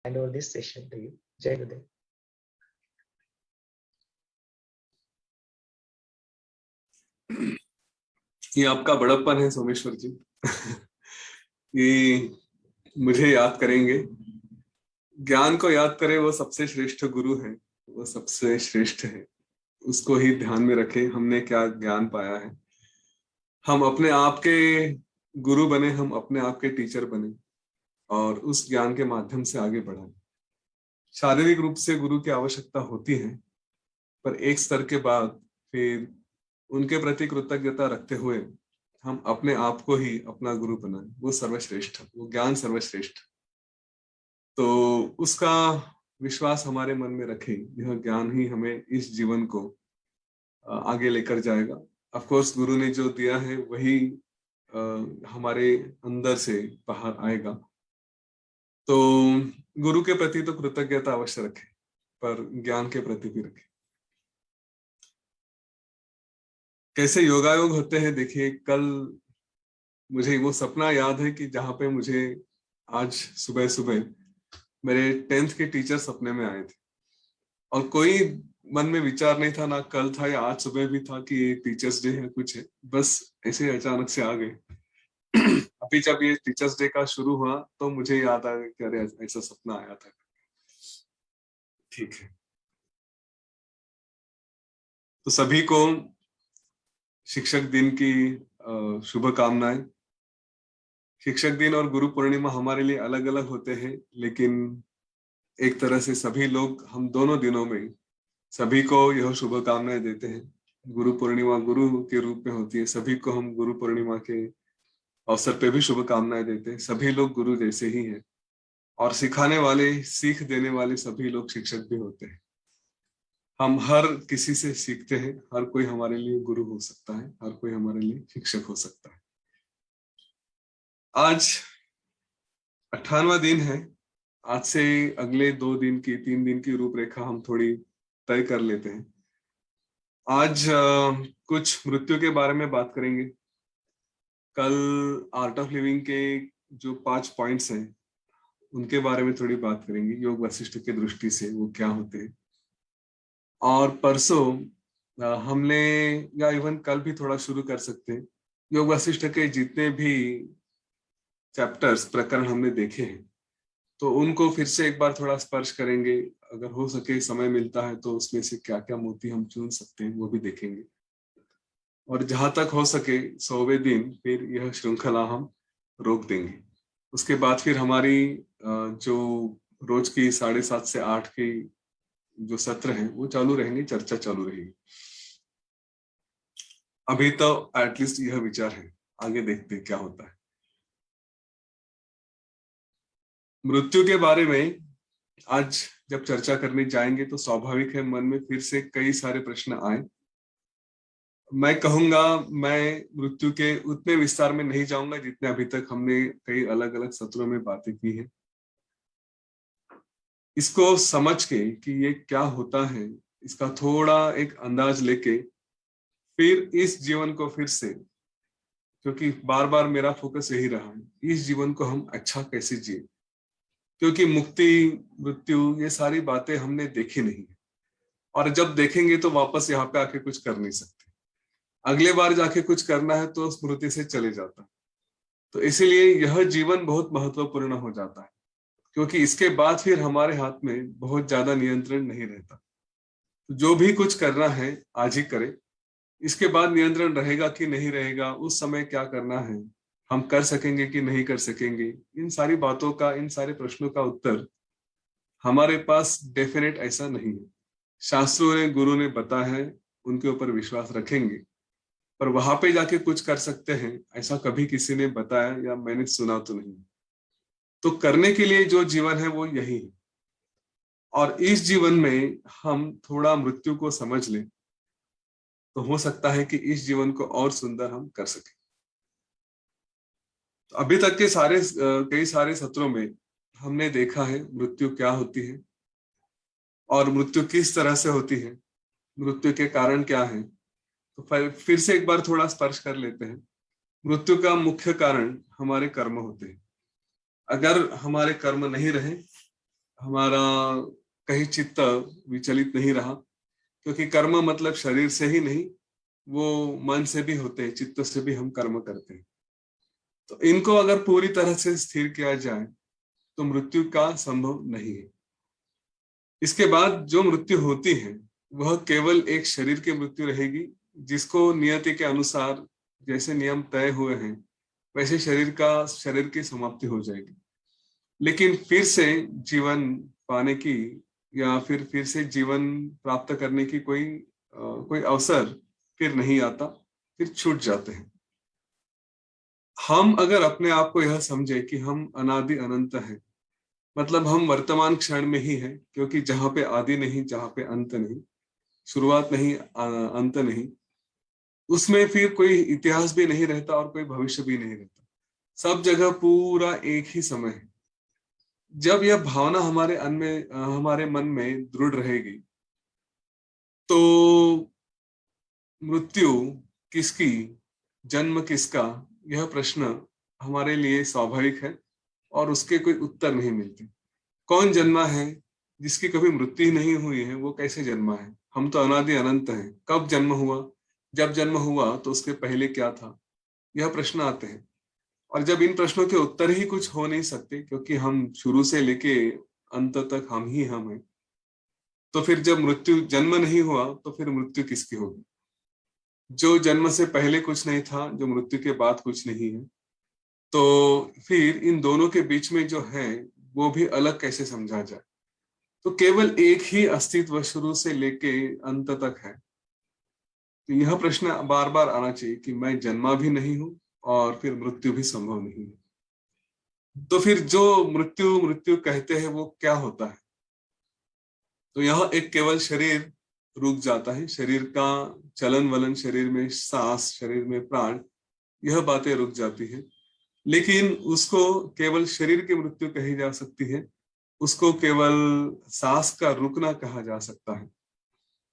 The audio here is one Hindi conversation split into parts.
hand over this session to you. Jai Gurudev. ये आपका बड़प्पन है सोमेश्वर जी। ये मुझे याद करेंगे। ज्ञान को याद करें, वो सबसे श्रेष्ठ गुरु है, वो सबसे श्रेष्ठ है, उसको ही ध्यान में रखें। हमने क्या ज्ञान पाया है, हम अपने आप के गुरु बने, हम अपने आप के टीचर बने और उस ज्ञान के माध्यम से आगे बढ़ाएं। शारीरिक रूप से गुरु की आवश्यकता होती है, पर एक स्तर के बाद फिर उनके प्रति कृतज्ञता रखते हुए हम अपने आप को ही अपना गुरु बनाएं। वो सर्वश्रेष्ठ, वो ज्ञान सर्वश्रेष्ठ। तो उसका विश्वास हमारे मन में रखें। यह ज्ञान ही हमें इस जीवन को आगे लेकर जाएगा। ऑफ कोर्स गुरु ने जो दिया है वही हमारे अंदर से बाहर आएगा। तो गुरु के प्रति तो कृतज्ञता अवश्य रखें, पर ज्ञान के प्रति भी रखें। कैसे योगायोग होते हैं, देखिए कल मुझे वो सपना याद है कि जहां पे मुझे आज सुबह सुबह मेरे 10th के टीचर सपने में आए थे और कोई मन में विचार नहीं था, ना कल था या आज सुबह भी था कि टीचर्स डे है कुछ है, बस ऐसे अचानक से आ गए। अभी जब ये टीचर्स डे का शुरू हुआ तो मुझे याद आया कि अरे ऐसा सपना आया था। ठीक है, तो सभी को शिक्षक दिन की शुभकामनाएं। शिक्षक दिन और गुरु पूर्णिमा हमारे लिए अलग अलग होते हैं, लेकिन एक तरह से सभी लोग हम दोनों दिनों में सभी को यह शुभकामनाएं देते हैं। गुरु पूर्णिमा गुरु के रूप में होती है, सभी को हम गुरु पूर्णिमा के अवसर पे भी शुभकामनाएं देते हैं। सभी लोग गुरु जैसे ही हैं और सिखाने वाले, सीख देने वाले सभी लोग शिक्षक भी होते हैं। हम हर किसी से सीखते हैं, हर कोई हमारे लिए गुरु हो सकता है, हर कोई हमारे लिए शिक्षक हो सकता है। आज 58वां दिन है। आज से अगले 3 दिन की रूपरेखा हम थोड़ी तय कर लेते हैं। आज कुछ मृत्यु के बारे में बात करेंगे। कल आर्ट ऑफ लिविंग के जो 5 पॉइंट्स हैं उनके बारे में थोड़ी बात करेंगे, योग वशिष्ठ के दृष्टि से वो क्या होते हैं। और परसों हमने, या इवन कल भी थोड़ा शुरू कर सकते हैं, योग वशिष्ठ के जितने भी चैप्टर्स, प्रकरण हमने देखे हैं तो उनको फिर से एक बार थोड़ा स्पर्श करेंगे। अगर हो सके, समय मिलता है तो उसमें से क्या क्या मोती हम चुन सकते हैं वो भी देखेंगे। और जहां तक हो सके 100वें दिन फिर यह श्रृंखला हम रोक देंगे। उसके बाद फिर हमारी जो रोज की 7:30 से 8 की जो सत्र हैं वो चालू रहेंगे, चर्चा चालू रहेगी। अभी तो एटलीस्ट यह विचार है, आगे देखते हैं क्या होता है। मृत्यु के बारे में आज जब चर्चा करने जाएंगे तो स्वाभाविक है मन में फिर से कई सारे प्रश्न आए। मैं कहूंगा, मैं मृत्यु के उतने विस्तार में नहीं जाऊंगा जितने अभी तक हमने कई अलग अलग सत्रों में बातें की है। इसको समझ के कि ये क्या होता है, इसका थोड़ा एक अंदाज लेके फिर इस जीवन को फिर से, क्योंकि बार बार मेरा फोकस यही रहा है, इस जीवन को हम अच्छा कैसे जिए, क्योंकि मुक्ति, मृत्यु, ये सारी बातें हमने देखी नहीं और जब देखेंगे तो वापस यहाँ पे आके कुछ कर नहीं सकते। अगले बार जाके कुछ करना है तो स्मृति से चले जाता है। तो इसीलिए यह जीवन बहुत महत्वपूर्ण हो जाता है, क्योंकि इसके बाद फिर हमारे हाथ में बहुत ज्यादा नियंत्रण नहीं रहता। तो जो भी कुछ करना है आज ही करें। इसके बाद नियंत्रण रहेगा कि नहीं रहेगा, उस समय क्या करना है, हम कर सकेंगे कि नहीं कर सकेंगे, इन सारी बातों का, इन सारे प्रश्नों का उत्तर हमारे पास डेफिनेट ऐसा नहीं है। शास्त्रों ने, गुरु ने बताया है, उनके ऊपर विश्वास रखेंगे, पर वहां पे जाके कुछ कर सकते हैं ऐसा कभी किसी ने बताया या मैंने सुना तो नहीं। तो करने के लिए जो जीवन है वो यही है और इस जीवन में हम थोड़ा मृत्यु को समझ लें तो हो सकता है कि इस जीवन को और सुंदर हम कर सकें। तो अभी तक के कई सारे सत्रों में हमने देखा है मृत्यु क्या होती है और मृत्यु किस तरह से होती है, मृत्यु के कारण क्या है। तो फिर से एक बार थोड़ा स्पर्श कर लेते हैं। मृत्यु का मुख्य कारण हमारे कर्म होते हैं। अगर हमारे कर्म नहीं रहे हमारा कहीं चित्त विचलित नहीं रहा, क्योंकि कर्म मतलब शरीर से ही नहीं, वो मन से भी होते हैं, चित्त से भी हम कर्म करते हैं। तो इनको अगर पूरी तरह से स्थिर किया जाए तो मृत्यु का संभव नहीं है। इसके बाद जो मृत्यु होती है वह केवल एक शरीर की मृत्यु रहेगी, जिसको नियति के अनुसार जैसे नियम तय हुए हैं वैसे शरीर की समाप्ति हो जाएगी। लेकिन फिर से जीवन पाने की या फिर से जीवन प्राप्त करने की कोई अवसर फिर नहीं आता, फिर छूट जाते हैं। हम अगर अपने आप को यह समझे कि हम अनादि अनंत हैं, मतलब हम वर्तमान क्षण में ही हैं, क्योंकि जहां पे आदि नहीं, जहां पे अंत नहीं, शुरुआत नहीं, अंत नहीं, उसमें फिर कोई इतिहास भी नहीं रहता और कोई भविष्य भी नहीं रहता। सब जगह पूरा एक ही समय है। जब यह भावना हमारे मन में दृढ़ रहेगी तो मृत्यु किसकी, जन्म किसका, यह प्रश्न हमारे लिए स्वाभाविक है और उसके कोई उत्तर नहीं मिलते। कौन जन्मा है जिसकी कभी मृत्यु नहीं हुई है, वो कैसे जन्मा है? हम तो अनादि अनंत हैं। कब जन्म हुआ? जब जन्म हुआ तो उसके पहले क्या था? यह प्रश्न आते हैं। और जब इन प्रश्नों के उत्तर ही कुछ हो नहीं सकते, क्योंकि हम शुरू से लेके अंत तक हम ही हम हैं, तो फिर जब जन्म नहीं हुआ तो फिर मृत्यु किसकी होगी? जो जन्म से पहले कुछ नहीं था, जो मृत्यु के बाद कुछ नहीं है, तो फिर इन दोनों के बीच में जो है वो भी अलग कैसे समझा जाए? तो केवल एक ही अस्तित्व शुरू से लेके अंत तक है। तो यह प्रश्न बार बार आना चाहिए कि मैं जन्मा भी नहीं हूं और फिर मृत्यु भी संभव नहीं है। तो फिर जो मृत्यु मृत्यु कहते हैं वो क्या होता है? तो यह एक केवल शरीर रुक जाता है, शरीर का चलन वलन, शरीर में सांस, शरीर में प्राण, यह बातें रुक जाती है। लेकिन उसको केवल शरीर की मृत्यु कही जा सकती है, उसको केवल सांस का रुकना कहा जा सकता है।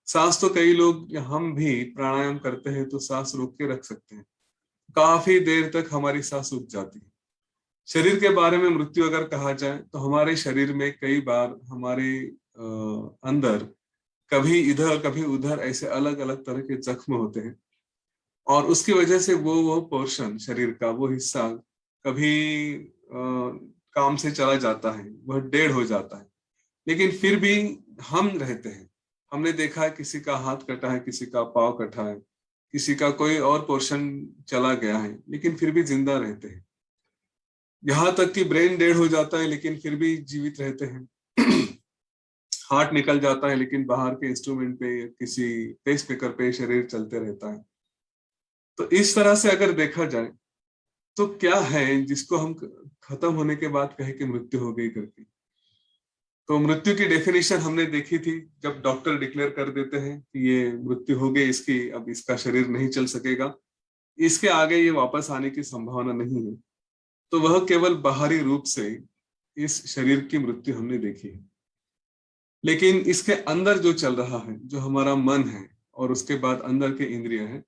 सांस तो कई लोग, हम भी प्राणायाम करते हैं तो सांस रोक के रख सकते हैं, काफी देर तक हमारी सांस रुक जाती है। शरीर के बारे में मृत्यु अगर कहा जाए तो हमारे शरीर में कई बार हमारे अंदर कभी इधर कभी उधर ऐसे अलग अलग तरह के जख्म होते हैं, और उसकी वजह से वो पोर्शन शरीर का, वो हिस्सा कभी काम से चला जाता है, वह डेड हो जाता है, लेकिन फिर भी हम रहते हैं। हमने देखा है किसी का हाथ कटा है, किसी का पाँव कटा है, किसी का कोई और पोर्शन चला गया है, लेकिन फिर भी जिंदा रहते हैं। यहाँ तक कि ब्रेन डेड हो जाता है लेकिन फिर भी जीवित रहते हैं। हार्ट निकल जाता है लेकिन बाहर के इंस्ट्रूमेंट पे, किसी पेसमेकर पे शरीर चलते रहता है। तो इस तरह से अगर देखा जाए तो क्या है जिसको हम खत्म होने के बाद कहे कि मृत्यु हो गई करके? तो मृत्यु की डेफिनेशन हमने देखी थी, जब डॉक्टर डिक्लेयर कर देते हैं कि ये मृत्यु हो गई इसकी, अब इसका शरीर नहीं चल सकेगा, इसके आगे ये वापस आने की संभावना नहीं है, तो वह केवल बाहरी रूप से इस शरीर की मृत्यु हमने देखी है। लेकिन इसके अंदर जो चल रहा है, जो हमारा मन है और उसके बाद अंदर के इंद्रिय है,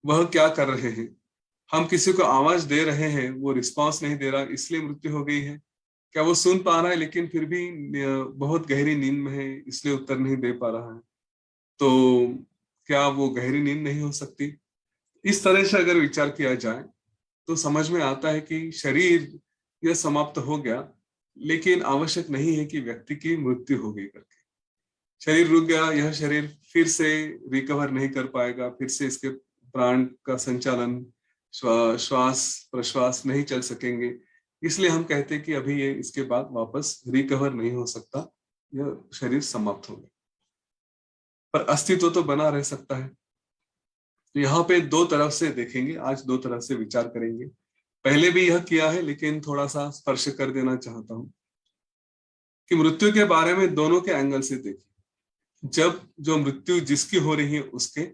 वह क्या कर रहे हैं? हम किसी को आवाज दे रहे हैं, वो रिस्पांस नहीं दे रहा, इसलिए मृत्यु हो गई है? क्या वो सुन पा रहा है लेकिन फिर भी बहुत गहरी नींद में है, इसलिए उत्तर नहीं दे पा रहा है? तो क्या वो गहरी नींद नहीं हो सकती? इस तरह से अगर विचार किया जाए तो समझ में आता है कि शरीर यह समाप्त हो गया, लेकिन आवश्यक नहीं है कि व्यक्ति की मृत्यु हो गई करके। शरीर रुक गया, यह शरीर फिर से रिकवर नहीं कर पाएगा, फिर से इसके प्राण का संचालन, श्वास प्रश्वास नहीं चल सकेंगे, इसलिए हम कहते हैं कि अभी ये इसके बाद वापस रिकवर नहीं हो सकता, यह शरीर समाप्त हो गया। पर अस्तित्व तो बना रह सकता है। तो यहाँ पे दो तरफ से देखेंगे, आज दो तरफ से विचार करेंगे। पहले भी यह किया है लेकिन थोड़ा सा स्पर्श कर देना चाहता हूं कि मृत्यु के बारे में दोनों के एंगल से देखिए। जब जो मृत्यु जिसकी हो रही है उसके,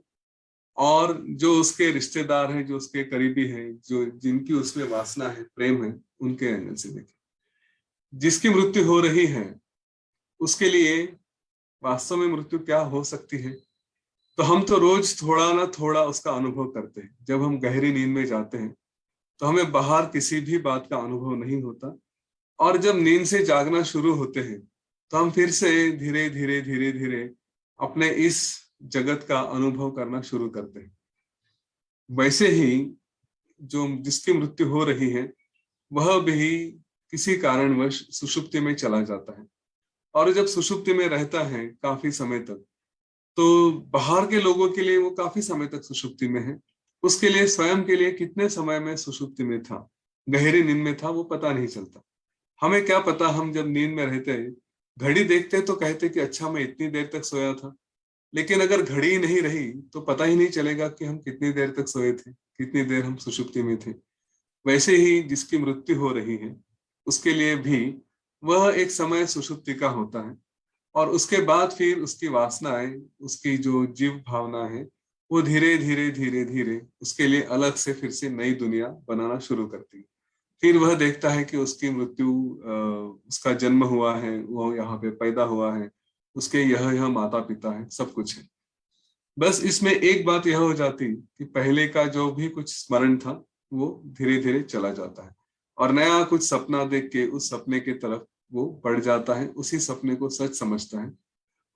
और जो उसके रिश्तेदार हैं, जो उसके करीबी हैं, जो जिनकी उसमें वासना है, प्रेम है, उनके एंगल से देखिए। जिसकी मृत्यु हो रही है उसके लिए वास्तव में मृत्यु क्या हो सकती है, तो हम तो रोज थोड़ा ना थोड़ा उसका अनुभव करते हैं। जब हम गहरी नींद में जाते हैं तो हमें बाहर किसी भी बात का अनुभव नहीं होता, और जब नींद से जागना शुरू होते हैं तो हम फिर से धीरे धीरे धीरे धीरे अपने इस जगत का अनुभव करना शुरू करते हैं। वैसे ही जो जिसकी मृत्यु हो रही है वह भी किसी कारणवश सुषुप्ति में चला जाता है, और जब सुषुप्ति में रहता है काफी समय तक, तो बाहर के लोगों के लिए वो काफी समय तक सुषुप्ति में है, उसके लिए स्वयं के लिए कितने समय में सुषुप्ति में था, गहरी नींद में था, वो पता नहीं चलता। हमें क्या पता, हम जब नींद में रहते हैं घड़ी देखते तो कहते कि अच्छा मैं इतनी देर तक सोया था, लेकिन अगर घड़ी नहीं रही तो पता ही नहीं चलेगा कि हम कितनी देर तक सोए थे, कितनी देर हम सुषुप्ति में थे। वैसे ही जिसकी मृत्यु हो रही है उसके लिए भी वह एक समय सुषुप्ति का होता है, और उसके बाद फिर उसकी वासनाएं, उसकी जो जीव भावना है, वो धीरे धीरे धीरे धीरे उसके लिए अलग से फिर से नई दुनिया बनाना शुरू करती है। फिर वह देखता है कि उसकी मृत्यु, उसका जन्म हुआ है, वो यहाँ पे पैदा हुआ है, उसके यह माता पिता है, सब कुछ है। बस इसमें एक बात यह हो जाती कि पहले का जो भी कुछ स्मरण था वो धीरे धीरे चला जाता है, और नया कुछ सपना देख के उस सपने की तरफ वो बढ़ जाता है, उसी सपने को सच समझता है,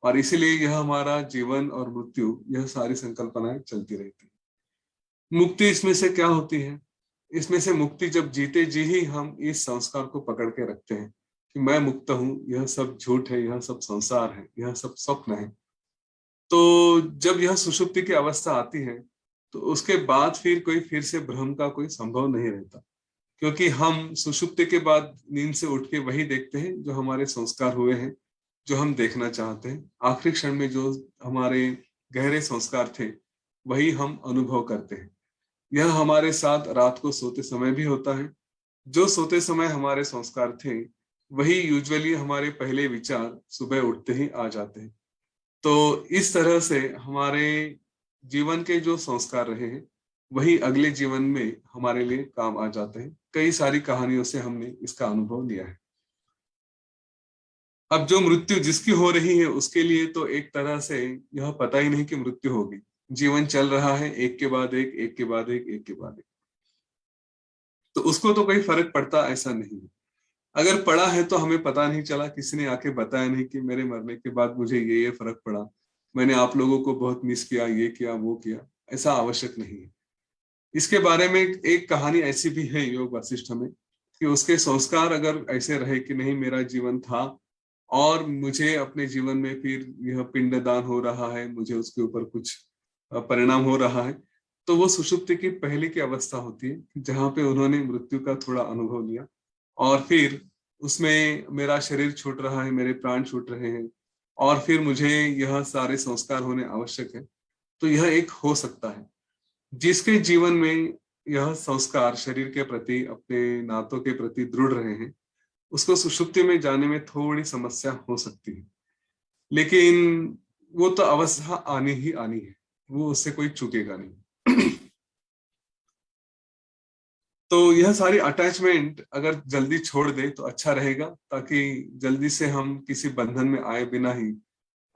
और इसीलिए यह हमारा जीवन और मृत्यु, यह सारी संकल्पनाएं चलती रहती है। मुक्ति इसमें से क्या होती है? इसमें से मुक्ति जब जीते जी ही हम इस संस्कार को पकड़ के रखते हैं कि मैं मुक्त हूं, यह सब झूठ है, यह सब संसार है, यह सब स्वप्न है, तो जब यह सुषुप्ति की अवस्था आती है तो उसके बाद फिर से भ्रम का कोई संभव नहीं रहता, क्योंकि हम सुषुप्ति के बाद नींद से उठ के वही देखते हैं जो हमारे संस्कार हुए हैं, जो हम देखना चाहते हैं। आखिरी क्षण में जो हमारे गहरे संस्कार थे वही हम अनुभव करते हैं। यह हमारे साथ रात को सोते समय भी होता है। जो सोते समय हमारे संस्कार थे वही यूजुअली हमारे पहले विचार सुबह उठते ही आ जाते हैं। तो इस तरह से हमारे जीवन के जो संस्कार रहे हैं वही अगले जीवन में हमारे लिए काम आ जाते हैं। कई सारी कहानियों से हमने इसका अनुभव लिया है। अब जो मृत्यु जिसकी हो रही है उसके लिए तो एक तरह से यह पता ही नहीं कि मृत्यु होगी, जीवन चल रहा है एक के बाद एक, एक के बाद एक, एक के बाद एक, तो उसको तो कोई फर्क पड़ता ऐसा नहीं है। अगर पड़ा है तो हमें पता नहीं चला, किसी ने आके बताया नहीं कि मेरे मरने के बाद मुझे ये फर्क पड़ा, मैंने आप लोगों को बहुत मिस किया, ये किया वो किया, ऐसा आवश्यक नहीं है। इसके बारे में एक कहानी ऐसी भी है योग वशिष्ठ में कि उसके संस्कार अगर ऐसे रहे कि नहीं मेरा जीवन था और मुझे अपने जीवन में फिर यह पिंडदान हो रहा है, मुझे उसके ऊपर कुछ परिणाम हो रहा है, तो वो सुषुप्ति की पहले की अवस्था होती है जहां पे उन्होंने मृत्यु का थोड़ा अनुभव लिया, और फिर उसमें मेरा शरीर छूट रहा है, मेरे प्राण छूट रहे हैं, और फिर मुझे यह सारे संस्कार होने आवश्यक है। तो यह एक हो सकता है जिसके जीवन में यह संस्कार शरीर के प्रति, अपने नातों के प्रति दृढ़ रहे हैं, उसको सुषुप्ति में जाने में थोड़ी समस्या हो सकती है, लेकिन वो तो अवस्था आनी ही आनी है, वो उससे कोई चूकेगा नहीं। तो यह सारी अटैचमेंट अगर जल्दी छोड़ दे तो अच्छा रहेगा, ताकि जल्दी से हम किसी बंधन में आए बिना ही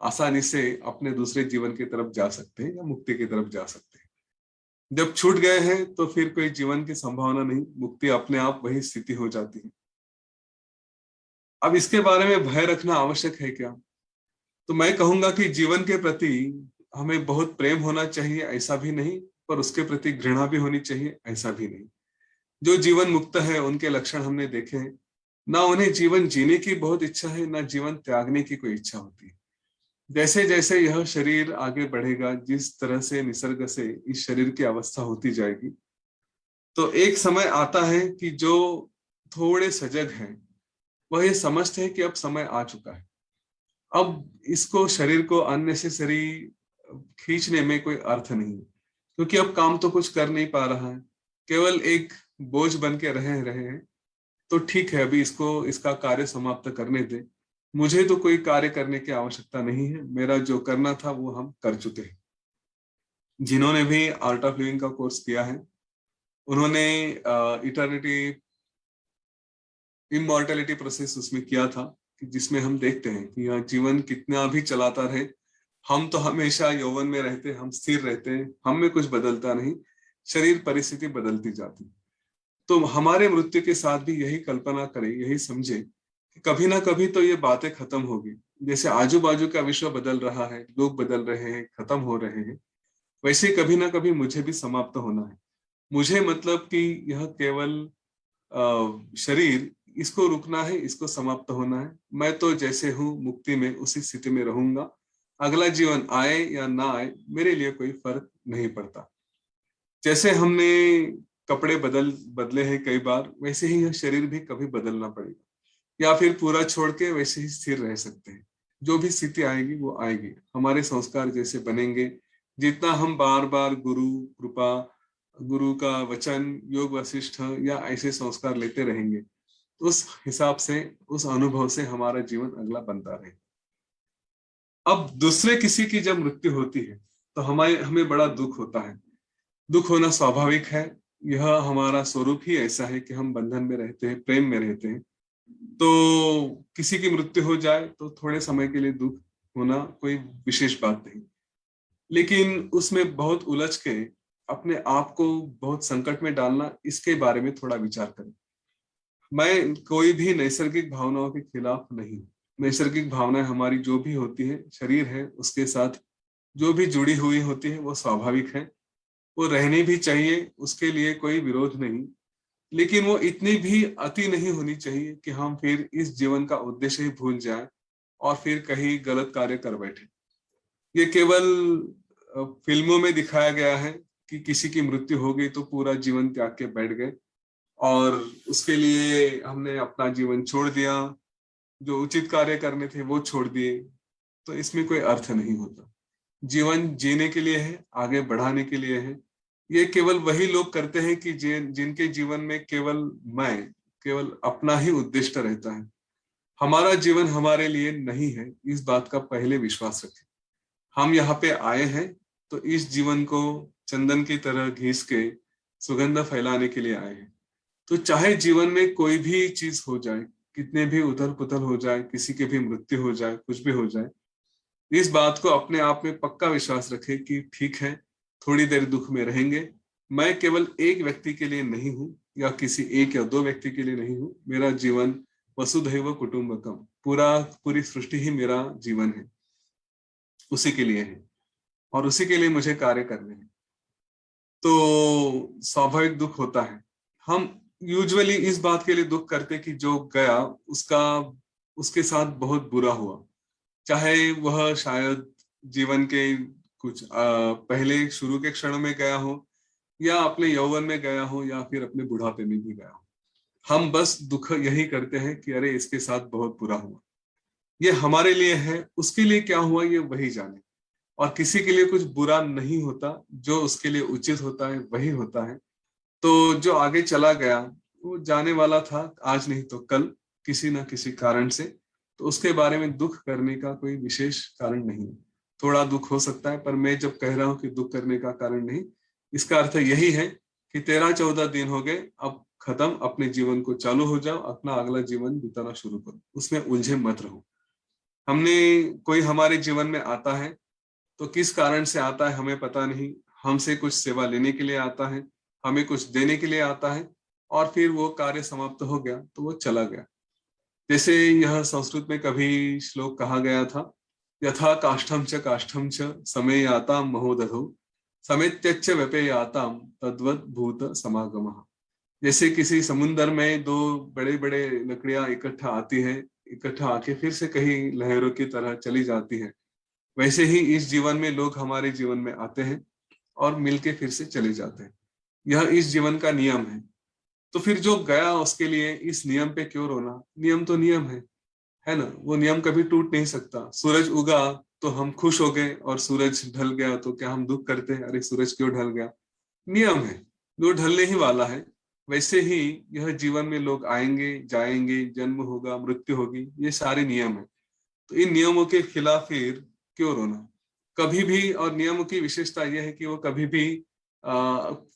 आसानी से अपने दूसरे जीवन की तरफ जा सकते हैं या मुक्ति की तरफ जा सकते हैं। जब छूट गए हैं तो फिर कोई जीवन की संभावना नहीं, मुक्ति अपने आप वही स्थिति हो जाती है। अब इसके बारे में भय रखना आवश्यक है क्या? तो मैं कहूंगा कि जीवन के प्रति हमें बहुत प्रेम होना चाहिए, ऐसा भी नहीं, पर उसके प्रति घृणा भी होनी चाहिए, ऐसा भी नहीं। जो जीवन मुक्त है उनके लक्षण हमने देखे हैं, ना उन्हें जीवन जीने की बहुत इच्छा है, ना जीवन त्यागने की कोई इच्छा होती है। जैसे जैसे यह शरीर आगे बढ़ेगा, जिस तरह से निसर्ग से इस शरीर की अवस्था होती जाएगी, तो एक समय आता है कि जो थोड़े सजग हैं वह ये समझते हैं कि अब समय आ चुका है, अब इसको शरीर को अननेसेसरी खींचने में कोई अर्थ नहीं है, क्योंकि अब काम तो कुछ कर नहीं पा रहा है, केवल एक बोझ बन के रहे हैं। तो ठीक है, अभी इसको इसका कार्य समाप्त करने दे, मुझे तो कोई कार्य करने की आवश्यकता नहीं है, मेरा जो करना था वो हम कर चुके हैं। जिन्होंने भी आर्ट ऑफ लिविंग का कोर्स किया है उन्होंने इटर्निटी इमॉर्टैलिटी प्रोसेस उसमें किया था, कि जिसमें हम देखते हैं कि यह जीवन कितना भी चलाता रहे, हम तो हमेशा यौवन में रहते, हम स्थिर रहते हैं, हम में कुछ बदलता नहीं, शरीर परिस्थिति बदलती जाती। तो हमारे मृत्यु के साथ भी यही कल्पना करें, यही समझे कभी ना कभी तो ये बातें खत्म होगी। जैसे आजू बाजू का विश्व बदल रहा है, लोग बदल रहे हैं, खत्म हो रहे हैं, वैसे ही कभी ना कभी मुझे भी समाप्त होना है। मुझे मतलब कि यह केवल शरीर, इसको रुकना है, इसको समाप्त होना है। मैं तो जैसे हूँ मुक्ति में, उसी स्थिति में रहूंगा। अगला जीवन आए या ना आए, मेरे लिए कोई फर्क नहीं पड़ता। जैसे हमने कपड़े बदले हैं कई बार, वैसे ही यह शरीर भी कभी बदलना पड़ेगा, या फिर पूरा छोड़ के वैसे ही स्थिर रह सकते हैं। जो भी स्थिति आएगी वो आएगी, हमारे संस्कार जैसे बनेंगे, जितना हम बार बार गुरु कृपा, गुरु का वचन, योग वशिष्ठ या ऐसे संस्कार लेते रहेंगे, उस हिसाब से, उस अनुभव से हमारा जीवन अगला बनता रहे। अब दूसरे किसी की जब मृत्यु होती है तो हमें हमें बड़ा दुख होता है। दुख होना स्वाभाविक है। यह हमारा स्वरूप ही ऐसा है कि हम बंधन में रहते हैं, प्रेम में रहते हैं। तो किसी की मृत्यु हो जाए तो थोड़े समय के लिए दुख होना कोई विशेष बात नहीं, लेकिन उसमें बहुत उलझ के अपने आप को बहुत संकट में डालना, इसके बारे में थोड़ा विचार करें। मैं कोई भी नैसर्गिक भावनाओं के खिलाफ नहीं हूं। नैसर्गिक भावनाएं हमारी जो भी होती है, शरीर है उसके साथ जो भी जुड़ी हुई होती है, वो स्वाभाविक है, वो रहनी भी चाहिए, उसके लिए कोई विरोध नहीं। लेकिन वो इतनी भी अति नहीं होनी चाहिए कि हम फिर इस जीवन का उद्देश्य ही भूल जाएं और फिर कहीं गलत कार्य कर बैठे। ये केवल फिल्मों में दिखाया गया है कि किसी की मृत्यु हो गई तो पूरा जीवन त्याग के बैठ गए और उसके लिए हमने अपना जीवन छोड़ दिया, जो उचित कार्य करने थे वो छोड़ दिए। तो इसमें कोई अर्थ नहीं होता। जीवन जीने के लिए है, आगे बढ़ाने के लिए है। ये केवल वही लोग करते हैं कि जिनके जीवन में केवल मैं, केवल अपना ही उद्देश्य रहता है। हमारा जीवन हमारे लिए नहीं है, इस बात का पहले विश्वास रखें। हम यहाँ पे आए हैं तो इस जीवन को चंदन की तरह घिस के सुगंध फैलाने के लिए आए हैं। तो चाहे जीवन में कोई भी चीज हो जाए, कितने भी उथल पुथल हो जाए, किसी की भी मृत्यु हो जाए, कुछ भी हो जाए, इस बात को अपने आप में पक्का विश्वास रखे कि ठीक है, थोड़ी देर दुख में रहेंगे। मैं केवल एक व्यक्ति के लिए नहीं हूं, या किसी एक या दो व्यक्ति के लिए नहीं हूं। मेरा जीवन वसुधैव कुटुंबकम, पूरी सृष्टि ही मेरा जीवन है, उसी के लिए है और उसी के लिए मुझे कार्य करने हैं। तो स्वाभाविक दुख होता है। हम यूजुअली इस बात के लिए दुख करते कि जो गया उसका, उसके साथ बहुत बुरा हुआ, चाहे वह शायद जीवन के कुछ पहले शुरू के क्षण में गया हो, या अपने यौवन में गया हो, या फिर अपने बुढ़ापे में भी गया हो। हम बस दुख यही करते हैं कि अरे इसके साथ बहुत बुरा हुआ। ये हमारे लिए है, उसके लिए क्या हुआ ये वही जाने। और किसी के लिए कुछ बुरा नहीं होता, जो उसके लिए उचित होता है वही होता है। तो जो आगे चला गया वो जाने वाला था, आज नहीं तो कल, किसी ना किसी कारण से। तो उसके बारे में दुख करने का कोई विशेष कारण नहीं है। थोड़ा दुख हो सकता है, पर मैं जब कह रहा हूं कि दुख करने का कारण नहीं, इसका अर्थ यही है कि 13-14 दिन हो गए, अब खत्म, अपने जीवन को चालू हो जाओ, अपना अगला जीवन बिताना शुरू करो, उसमें उलझे मत रहो। हमने, कोई हमारे जीवन में आता है तो किस कारण से आता है हमें पता नहीं। हमसे कुछ सेवा लेने के लिए आता है, हमें कुछ देने के लिए आता है, और फिर वो कार्य समाप्त हो गया तो वो चला गया। जैसे यह संस्कृत में कभी श्लोक कहा गया था, यथा काष्ठम च समय याताम महोदधौ समेत्यच्च व्यपेयाताम तद्वत् भूत समागमः। जैसे किसी समुन्दर में दो बड़े बड़े लकड़ियां इकट्ठा आती है, इकट्ठा आके फिर से कहीं लहरों की तरह चली जाती है, वैसे ही इस जीवन में लोग हमारे जीवन में आते हैं और मिलके फिर से चले जाते हैं। यह इस जीवन का नियम है। तो फिर जो गया उसके लिए इस नियम पे क्यों रोना? नियम तो नियम है ना, वो नियम कभी टूट नहीं सकता। सूरज उगा तो हम खुश हो गए, और सूरज ढल गया तो क्या हम दुख करते हैं, अरे सूरज क्यों ढल गया? नियम है, जो ढलने ही वाला है। वैसे ही यह जीवन में लोग आएंगे जाएंगे, जन्म होगा, मृत्यु होगी, ये सारे नियम है। तो इन नियमों के खिलाफ फिर क्यों रोना? कभी भी, और नियमों की विशेषता यह है कि वो कभी भी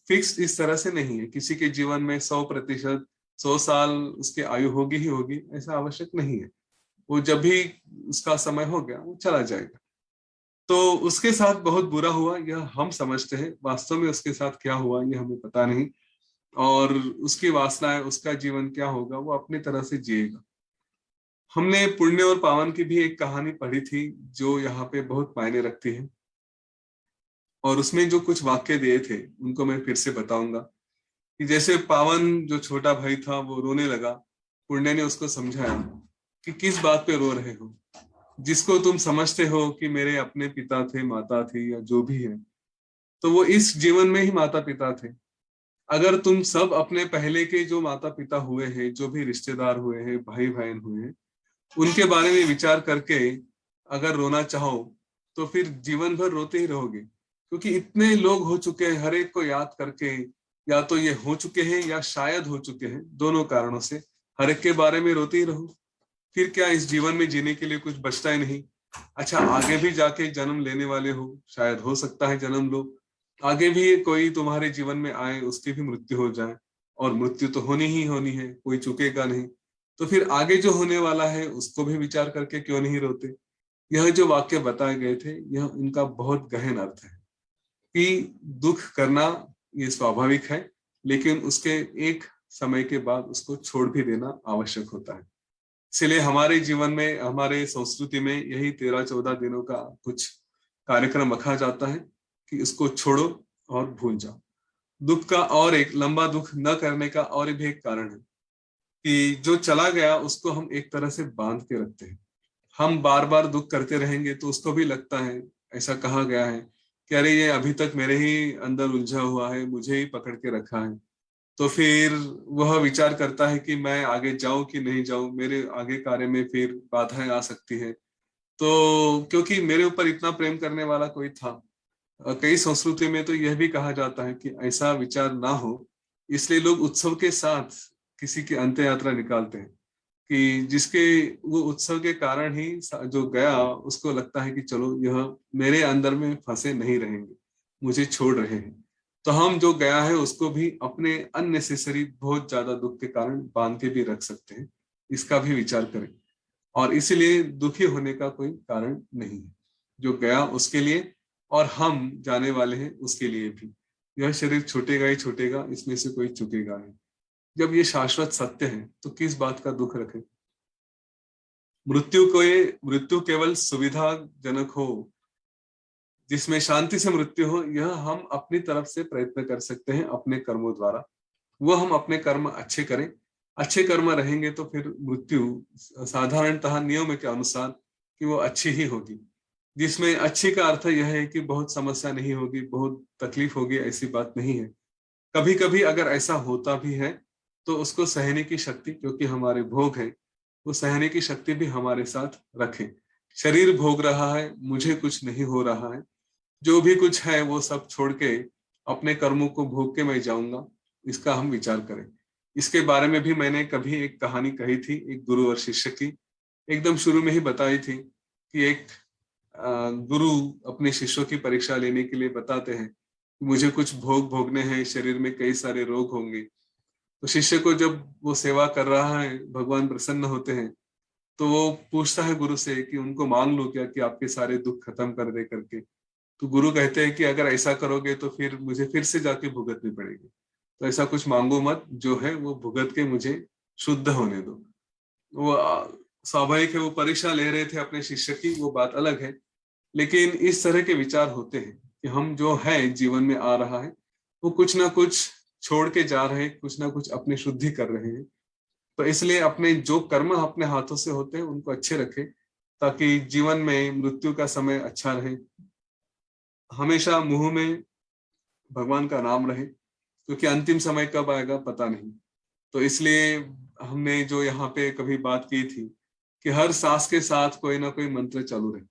फिक्स इस तरह से नहीं है। किसी के जीवन में 100%, 100 साल उसकी आयु होगी ही होगी, ऐसा आवश्यक नहीं है। वो जब भी उसका समय हो गया वो चला जाएगा। तो उसके साथ बहुत बुरा हुआ यह हम समझते हैं, वास्तव में उसके साथ क्या हुआ ये हमें पता नहीं। और उसकी वासनाएं, उसका जीवन क्या होगा, वो अपनी तरह से जिएगा। हमने पुण्य और पावन की भी एक कहानी पढ़ी थी जो यहाँ पे बहुत मायने रखती है, और उसमें जो कुछ वाक्य दिए थे उनको मैं फिर से बताऊंगा। कि जैसे पावन जो छोटा भाई था वो रोने लगा, पुण्य ने उसको समझाया कि किस बात पे रो रहे हो, जिसको तुम समझते हो कि मेरे अपने पिता थे, माता थी, या जो भी है, तो वो इस जीवन में ही माता पिता थे। अगर तुम सब अपने पहले के जो माता पिता हुए हैं, जो भी रिश्तेदार हुए हैं, भाई बहन हुए हैं, उनके बारे में विचार करके अगर रोना चाहो तो फिर जीवन भर रोते ही रहोगे, क्योंकि इतने लोग हो चुके हैं, हर एक को याद करके, या तो ये हो चुके हैं या शायद हो चुके हैं, दोनों कारणों से हर एक के बारे में रोते ही रहो। फिर क्या इस जीवन में जीने के लिए कुछ बचता ही नहीं। अच्छा, आगे भी जाके जन्म लेने वाले हो, शायद हो सकता है जन्म लो, आगे भी कोई तुम्हारे जीवन में आए, उसकी भी मृत्यु हो जाए, और मृत्यु तो होनी ही होनी है, कोई चुकेगा नहीं। तो फिर आगे जो होने वाला है उसको भी विचार करके क्यों नहीं रोते। यह जो वाक्य बताए गए थे, यह इनका बहुत गहन अर्थ है कि दुख करना ये स्वाभाविक है, लेकिन उसके एक समय के बाद उसको छोड़ भी देना आवश्यक होता है। इसलिए हमारे जीवन में, हमारे संस्कृति में यही 13-14 दिनों का कुछ कार्यक्रम रखा जाता है कि इसको छोड़ो और भूल जाओ। दुख का और एक लंबा दुख न करने का और भी एक कारण है कि जो चला गया उसको हम एक तरह से बांध के रखते हैं। हम बार बार दुख करते रहेंगे तो उसको भी लगता है, ऐसा कहा गया है कि अरे ये अभी तक मेरे ही अंदर उलझा हुआ है, मुझे ही पकड़ के रखा है। तो फिर वह विचार करता है कि मैं आगे जाऊं कि नहीं जाऊं, मेरे आगे कार्य में फिर बाधाएं आ सकती है। तो क्योंकि मेरे ऊपर इतना प्रेम करने वाला कोई था। कई संस्कृति में तो यह भी कहा जाता है कि ऐसा विचार ना हो, इसलिए लोग उत्सव के साथ किसी की अंत्य यात्रा निकालते हैं, कि जिसके वो उत्सव के कारण ही जो गया उसको लगता है कि चलो यह मेरे अंदर में फंसे नहीं रहेंगे, मुझे छोड़ रहे हैं। तो हम जो गया है उसको भी अपने अननेसेसरी बहुत ज्यादा दुख के कारण बांध के भी रख सकते हैं, इसका भी विचार करें। और इसीलिए दुखी होने का कोई कारण नहीं है, जो गया उसके लिए और हम जाने वाले हैं उसके लिए भी। यह शरीर छूटेगा ही छूटेगा, इसमें से कोई चुकेगा नहीं। जब ये शाश्वत सत्य है तो किस बात का दुख रखें। मृत्यु केवल सुविधाजनक हो, जिसमें शांति से मृत्यु हो, यह हम अपनी तरफ से प्रयत्न कर सकते हैं अपने कर्मों द्वारा। वो हम अपने कर्म अच्छे करें, अच्छे कर्म रहेंगे तो फिर मृत्यु साधारणतः नियम के अनुसार कि वो अच्छी ही होगी। जिसमें अच्छी का अर्थ यह है कि बहुत समस्या नहीं होगी, बहुत तकलीफ होगी, ऐसी बात नहीं है। कभी कभी अगर ऐसा होता भी है तो उसको सहने की शक्ति, क्योंकि हमारे भोग है, वो सहने की शक्ति भी हमारे साथ रखें। शरीर भोग रहा है, मुझे कुछ नहीं हो रहा है, जो भी कुछ है वो सब छोड़ के अपने कर्मों को भोग के मैं जाऊंगा, इसका हम विचार करें। इसके बारे में भी मैंने कभी एक कहानी कही थी, एक गुरु और शिष्य की, एकदम शुरू में ही बताई थी कि एक गुरु अपने शिष्यों की परीक्षा लेने के लिए बताते हैं, मुझे कुछ भोग भोगने हैं, शरीर में कई सारे रोग होंगे। तो शिष्य को जब वो सेवा कर रहा है, भगवान प्रसन्न होते हैं, तो वो पूछता है गुरु से कि उनको मांग लो क्या कि आपके सारे दुख खत्म कर दे करके। तो गुरु कहते हैं कि अगर ऐसा करोगे तो फिर मुझे फिर से जाके भुगतनी पड़ेगी, तो ऐसा कुछ मांगो मत, जो है वो भुगत के मुझे शुद्ध होने दो। वो स्वाभाविक है, वो परीक्षा ले रहे थे अपने शिष्य की, वो बात अलग है। लेकिन इस तरह के विचार होते हैं कि हम जो है जीवन में आ रहा है वो कुछ ना कुछ छोड़ के जा रहे हैं, कुछ ना कुछ अपनी शुद्धि कर रहे हैं। तो इसलिए अपने जो कर्म अपने हाथों से होते हैं उनको अच्छे रखें, ताकि जीवन में मृत्यु का समय अच्छा रहे, हमेशा मुंह में भगवान का नाम रहे, क्योंकि अंतिम समय कब आएगा पता नहीं। तो इसलिए हमने जो यहाँ पे कभी बात की थी कि हर सांस के साथ कोई ना कोई मंत्र चालू रहे।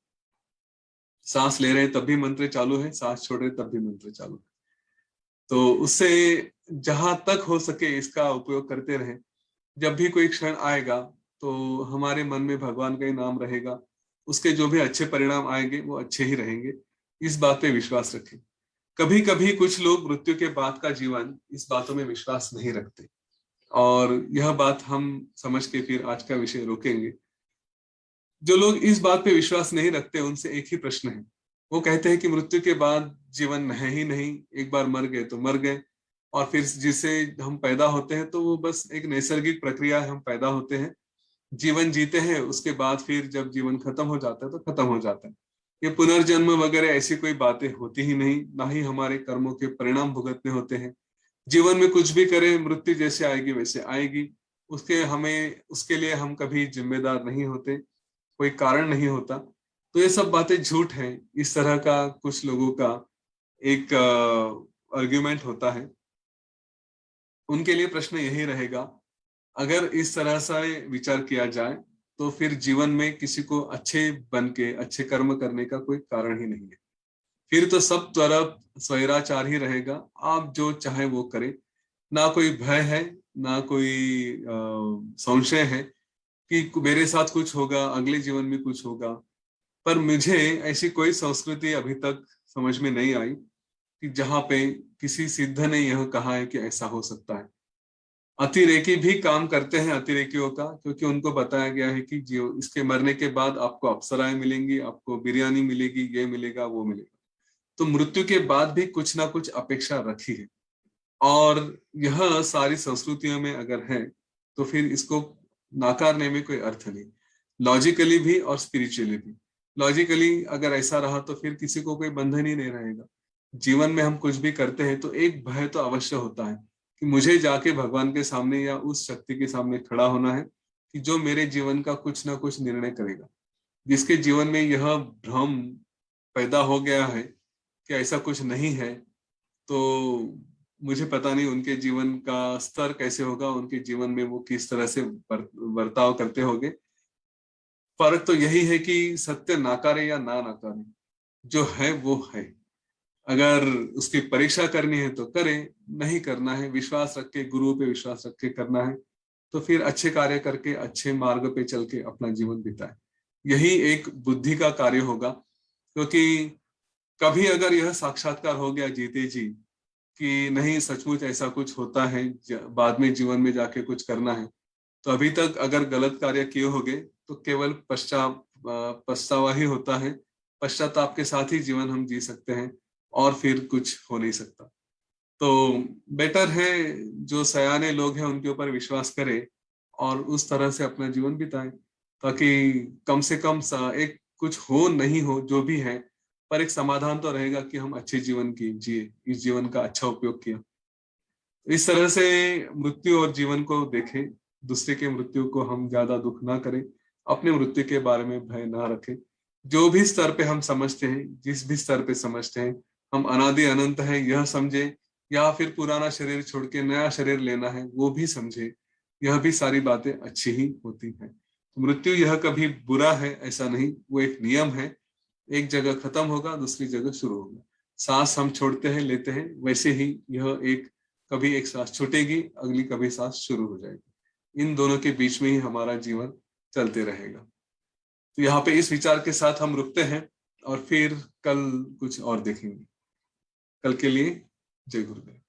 सांस ले रहे हैं तब भी मंत्र चालू है, सांस छोड़ रहे तब भी मंत्र चालू है। तो उससे जहां तक हो सके इसका उपयोग करते रहें। जब भी कोई क्षण आएगा तो हमारे मन में भगवान का ही नाम रहेगा, उसके जो भी अच्छे परिणाम आएंगे वो अच्छे ही रहेंगे, इस बात पे विश्वास रखें। कभी कभी कुछ लोग मृत्यु के बाद का जीवन, इस बातों में विश्वास नहीं रखते, और यह बात हम समझ के फिर आज का विषय रोकेंगे। जो लोग इस बात पे विश्वास नहीं रखते उनसे एक ही प्रश्न है, वो कहते हैं कि मृत्यु के बाद जीवन है ही नहीं, एक बार मर गए तो मर गए, और फिर जिसे हम पैदा होते हैं तो वो बस एक नैसर्गिक प्रक्रिया है, हम पैदा होते हैं, जीवन जीते हैं, उसके बाद फिर जब जीवन खत्म हो जाता है तो खत्म हो जाता है। ये पुनर्जन्म वगैरह ऐसी कोई बातें होती ही नहीं, ना ही हमारे कर्मों के परिणाम भुगतने होते हैं। जीवन में कुछ भी करें, मृत्यु जैसे आएगी वैसे आएगी, उसके लिए हम कभी जिम्मेदार नहीं होते, कोई कारण नहीं होता। तो ये सब बातें झूठ हैं। इस तरह का कुछ लोगों का एक आर्ग्यूमेंट होता है। उनके लिए प्रश्न यही रहेगा, अगर इस तरह से विचार किया जाए तो फिर जीवन में किसी को अच्छे बन के अच्छे कर्म करने का कोई कारण ही नहीं है। फिर तो सब तरफ स्वैराचार ही रहेगा, आप जो चाहे वो करें। ना कोई भय है, ना कोई संशय है कि मेरे साथ कुछ होगा, अगले जीवन में कुछ होगा। पर मुझे ऐसी कोई संस्कृति अभी तक समझ में नहीं आई कि जहां पे किसी सिद्ध ने यह कहा है कि ऐसा हो सकता है। अतिरेकी भी काम करते हैं अतिरेकियों का, क्योंकि उनको बताया गया है कि जो इसके मरने के बाद आपको अप्सराएं मिलेंगी, आपको बिरयानी मिलेगी, ये मिलेगा वो मिलेगा। तो मृत्यु के बाद भी कुछ ना कुछ अपेक्षा रखी है। और यह सारी संस्कृतियों में अगर है तो फिर इसको नाकारने में कोई अर्थ नहीं, लॉजिकली भी और स्पिरिचुअली भी। लॉजिकली अगर ऐसा रहा तो फिर किसी को कोई बंधन ही नहीं रहेगा। जीवन में हम कुछ भी करते हैं तो एक भय तो अवश्य होता है कि मुझे जाके भगवान के सामने या उस शक्ति के सामने खड़ा होना है कि जो मेरे जीवन का कुछ ना कुछ निर्णय करेगा। जिसके जीवन में यह भ्रम पैदा हो गया है कि ऐसा कुछ नहीं है, तो मुझे पता नहीं उनके जीवन का स्तर कैसे होगा, उनके जीवन में वो किस तरह से बर्ताव करते होंगे। फर्क तो यही है कि सत्य नाकारे या ना नाकारे, जो है वो है। अगर उसकी परीक्षा करनी है तो करें, नहीं करना है विश्वास रख के, गुरु पे विश्वास रख के करना है तो फिर अच्छे कार्य करके अच्छे मार्ग पे चल के अपना जीवन बिताए। यही एक बुद्धि का कार्य होगा। क्योंकि कभी अगर यह साक्षात्कार हो गया जीते जी कि नहीं सचमुच ऐसा कुछ होता है, बाद में जीवन में जाके कुछ करना है, तो अभी तक अगर गलत कार्य किए होंगे तो केवल पछतावा ही होता है। पश्चाताप के साथ ही जीवन हम जी सकते हैं और फिर कुछ हो नहीं सकता। तो बेटर है जो सयाने लोग हैं उनके ऊपर विश्वास करें और उस तरह से अपना जीवन बिताएं, ताकि कम से कम एक कुछ हो नहीं हो जो भी है, पर एक समाधान तो रहेगा कि हम अच्छे जीवन की जिए, इस जीवन का अच्छा उपयोग किया। इस तरह से मृत्यु और जीवन को देखें, दूसरे के मृत्यु को हम ज्यादा दुख ना करें, अपने मृत्यु के बारे में भय ना रखें। जो भी स्तर पे हम समझते हैं, जिस भी स्तर पे समझते हैं, हम अनादि अनंत है यह समझे, या फिर पुराना शरीर छोड़ के नया शरीर लेना है वो भी समझे। यह भी सारी बातें अच्छी ही होती हैं। तो मृत्यु यह कभी बुरा है ऐसा नहीं, वो एक नियम है। एक जगह खत्म होगा, दूसरी जगह शुरू होगा। सांस हम छोड़ते हैं लेते हैं, वैसे ही यह एक कभी एक सांस छूटेगी, अगली कभी सांस शुरू हो जाएगी। इन दोनों के बीच में ही हमारा जीवन चलते रहेगा। तो यहाँ पे इस विचार के साथ हम रुकते हैं और फिर कल कुछ और देखेंगे। कल के लिए जय गुरुदेव।